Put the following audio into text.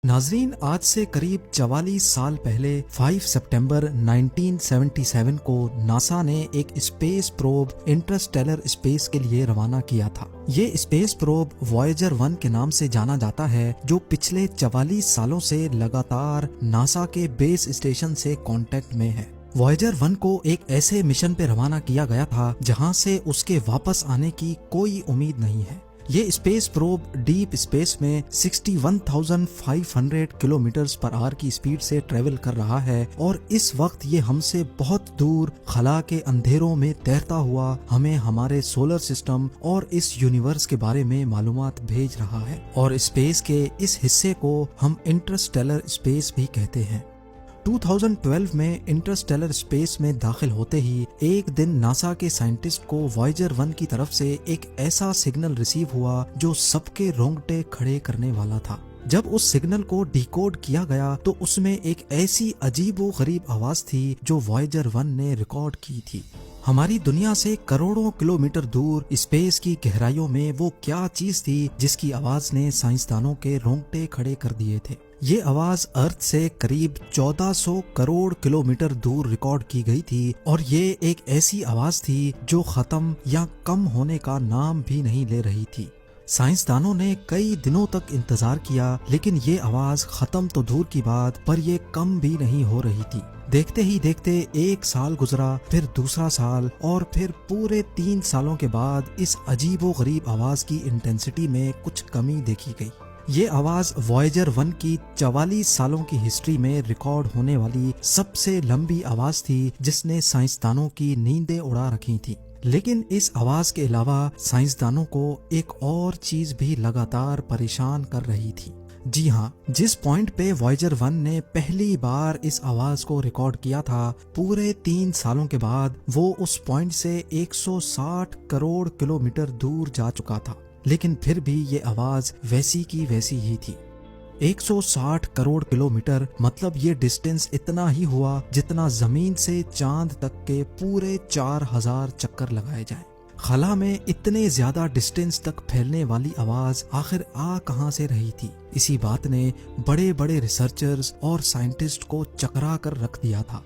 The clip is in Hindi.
नाजरीन, आज से करीब 44 साल पहले 5 सितंबर 1977 को नासा ने एक स्पेस प्रोब इंटरस्टेलर स्पेस के लिए रवाना किया था। ये स्पेस प्रोब वॉयेजर 1 के नाम से जाना जाता है, जो पिछले 44 सालों से लगातार नासा के बेस स्टेशन से कांटेक्ट में है। वॉयेजर 1 को एक ऐसे मिशन पे रवाना किया गया था जहां से उसके वापस आने की कोई उम्मीद नहीं है। ये स्पेस प्रोब डीप स्पेस में 61,500 किलोमीटर्स पर आवर की स्पीड से ट्रेवल कर रहा है और इस वक्त ये हमसे बहुत दूर खला के अंधेरों में तैरता हुआ हमें हमारे सोलर सिस्टम और इस यूनिवर्स के बारे में मालूमात भेज रहा है। और स्पेस के इस हिस्से को हम इंटरस्टेलर स्पेस भी कहते हैं। 2012 में इंटरस्टेलर स्पेस में दाखिल होते ही एक दिन नासा के साइंटिस्ट को वॉयेजर 1 की तरफ से एक ऐसा सिग्नल रिसीव हुआ जो सबके रोंगटे खड़े करने वाला था। जब उस सिग्नल को डिकोड किया गया तो उसमें एक ऐसी अजीबो गरीब आवाज थी जो वॉयेजर 1 ने रिकॉर्ड की थी। हमारी दुनिया से करोड़ों किलोमीटर दूर स्पेस की गहराइयों में वो क्या चीज थी जिसकी आवाज ने साइंसदानों के रोंगटे खड़े कर दिए थे। ये आवाज अर्थ से करीब 1400 करोड़ किलोमीटर दूर रिकॉर्ड की गई थी और ये एक ऐसी आवाज थी जो खत्म या कम होने का नाम भी नहीं ले रही थी। साइंसदानों ने कई दिनों तक इंतजार किया, लेकिन ये आवाज खत्म तो दूर की बात पर ये कम भी नहीं हो रही थी। देखते ही देखते एक साल गुजरा, फिर दूसरा साल और फिर पूरे 3 सालों के बाद इस अजीबो गरीब आवाज की इंटेंसिटी में कुछ कमी देखी गई। ये आवाज वॉयेजर 1 की 44 सालों की हिस्ट्री में रिकॉर्ड होने वाली सबसे लंबी आवाज थी जिसने साइंसदानों की नींदें उड़ा रखी थी। लेकिन इस आवाज के अलावा साइंसदानों को एक और चीज भी लगातार परेशान कर रही थी। जी हाँ, जिस पॉइंट पे वॉयेजर 1 ने पहली बार इस आवाज को रिकॉर्ड किया था, पूरे 3 सालों के बाद वो उस पॉइंट से 160 करोड़ किलोमीटर दूर जा चुका था, लेकिन फिर भी ये आवाज वैसी की वैसी ही थी। 160 करोड़ किलोमीटर मतलब ये डिस्टेंस इतना ही हुआ जितना जमीन से चांद तक के पूरे 4000 चक्कर लगाए जाएं। खला में इतने ज्यादा डिस्टेंस तक फैलने वाली आवाज आखिर आ कहां से रही थी? इसी बात ने बड़े बड़े रिसर्चर्स और साइंटिस्ट को चकरा कर रख दिया था।